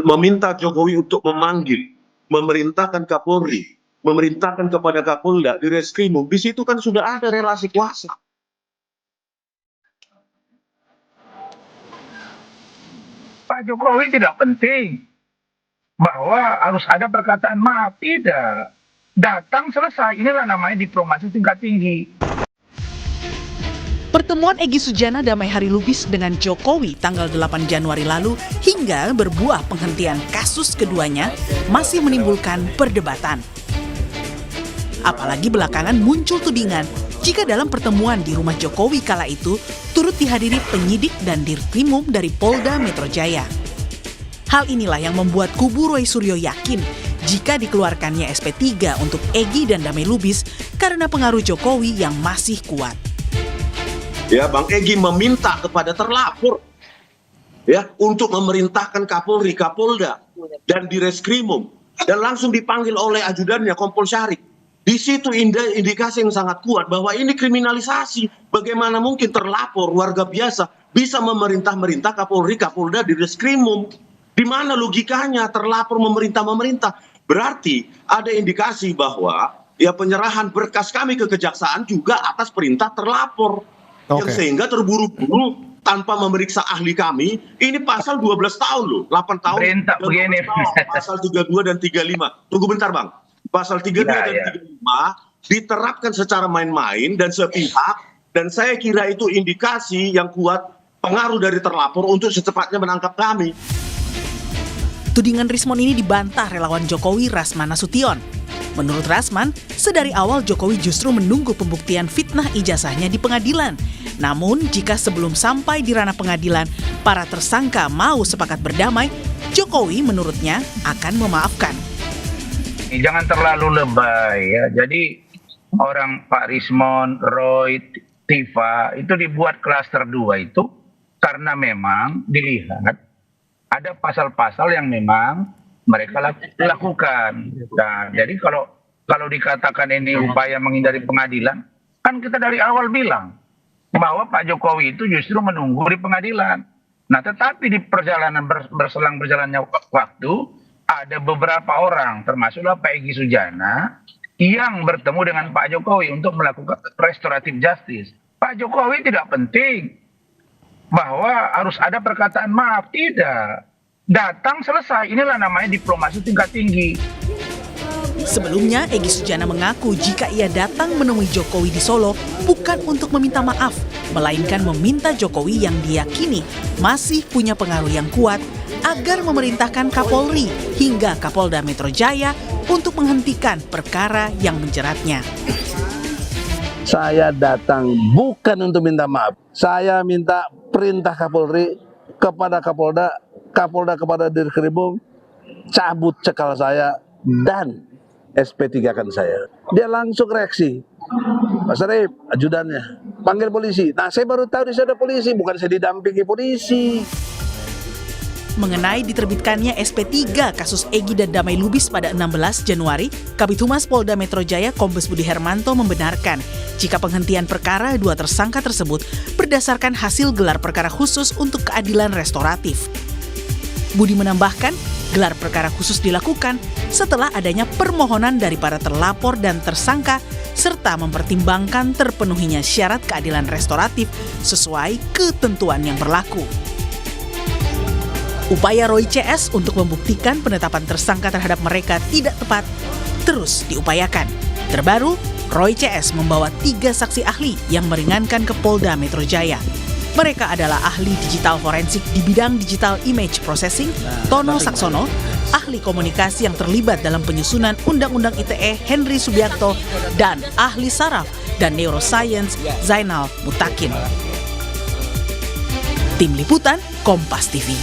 Meminta Jokowi untuk memanggil, memerintahkan Kapolri, memerintahkan kepada Kapolda di Reskrimum, di situ kan sudah ada relasi kuasa. Pak Jokowi tidak penting bahwa harus ada perkataan maaf, tidak. Datang selesai, inilah namanya diplomasi tingkat tinggi. Pertemuan Egy Sujana Damai Hari Lubis dengan Jokowi tanggal 8 Januari lalu hingga berbuah penghentian kasus keduanya masih menimbulkan perdebatan. Apalagi belakangan muncul tudingan jika dalam pertemuan di rumah Jokowi kala itu turut dihadiri penyidik dan Dirkrimum dari Polda Metro Jaya. Hal inilah yang membuat kubu Roy Suryo yakin jika dikeluarkannya SP3 untuk Egy dan Damai Lubis karena pengaruh Jokowi yang masih kuat. Ya, Bang Egy meminta kepada terlapor ya untuk memerintahkan Kapolri, Kapolda dan di Reskrimum dan langsung dipanggil oleh ajudannya Kompol Syarif. Di situ indikasi yang sangat kuat bahwa ini kriminalisasi. Bagaimana mungkin terlapor warga biasa bisa memerintah Kapolri, Kapolda di Reskrimum? Di mana logikanya terlapor memerintah? Berarti ada indikasi bahwa ya penyerahan berkas kami ke kejaksaan juga atas perintah terlapor. Yang sehingga terburu-buru tanpa memeriksa ahli kami, ini pasal 12 tahun loh, 8 tahun. Perintah begini. Pasal 32 dan 35. Tunggu bentar Bang. Pasal 32 dan 35 diterapkan secara main-main dan sepihak, dan saya kira itu indikasi yang kuat pengaruh dari terlapor untuk secepatnya menangkap kami. Tudingan Rismon ini dibantah relawan Jokowi Rasman Nasution. Menurut Rasman, sedari awal Jokowi justru menunggu pembuktian fitnah ijazahnya di pengadilan. Namun, jika sebelum sampai di ranah pengadilan, para tersangka mau sepakat berdamai, Jokowi menurutnya akan memaafkan. Jangan terlalu lebay ya. Jadi orang Pak Rismon, Roy, Tifa itu dibuat klaster 2 itu karena memang dilihat ada pasal-pasal yang memang mereka lakukan. Nah, jadi kalau dikatakan ini upaya menghindari pengadilan, kan kita dari awal bilang bahwa Pak Jokowi itu justru menunggu di pengadilan. Nah, tetapi di perjalanan berjalannya waktu, ada beberapa orang, termasuklah Pak Egy Sujana, yang bertemu dengan Pak Jokowi untuk melakukan restoratif justice. Pak Jokowi tidak penting bahwa harus ada perkataan maaf, tidak. Datang selesai, inilah namanya diplomasi tingkat tinggi. Sebelumnya, Egy Sujana mengaku jika ia datang menemui Jokowi di Solo bukan untuk meminta maaf, melainkan meminta Jokowi yang diyakini masih punya pengaruh yang kuat agar memerintahkan Kapolri hingga Kapolda Metro Jaya untuk menghentikan perkara yang menjeratnya. Saya datang bukan untuk minta maaf. Saya minta perintah Kapolri kepada Kapolda kepada Dirkrimum, cabut cekal saya dan SP3-kan saya. Dia langsung reaksi. Pak Syarif, ajudannya, panggil polisi. Nah, saya baru tahu di sana ada polisi, bukan saya didampingi polisi. Mengenai diterbitkannya SP3 kasus Egy dan Damai Lubis pada 16 Januari, Kabid Humas Polda Metro Jaya Kombes Budi Hermanto membenarkan jika penghentian perkara dua tersangka tersebut berdasarkan hasil gelar perkara khusus untuk keadilan restoratif. Budi menambahkan, gelar perkara khusus dilakukan setelah adanya permohonan dari para terlapor dan tersangka serta mempertimbangkan terpenuhinya syarat keadilan restoratif sesuai ketentuan yang berlaku. Upaya Roy CS untuk membuktikan penetapan tersangka terhadap mereka tidak tepat terus diupayakan. Terbaru, Roy CS membawa 3 saksi ahli yang meringankan ke Polda Metro Jaya. Mereka adalah ahli digital forensik di bidang digital image processing, Tono Saksono, ahli komunikasi yang terlibat dalam penyusunan Undang-Undang ITE, Henry Subiakto, dan ahli saraf dan neuroscience, Zainal Mutakin. Tim Liputan, Kompas TV.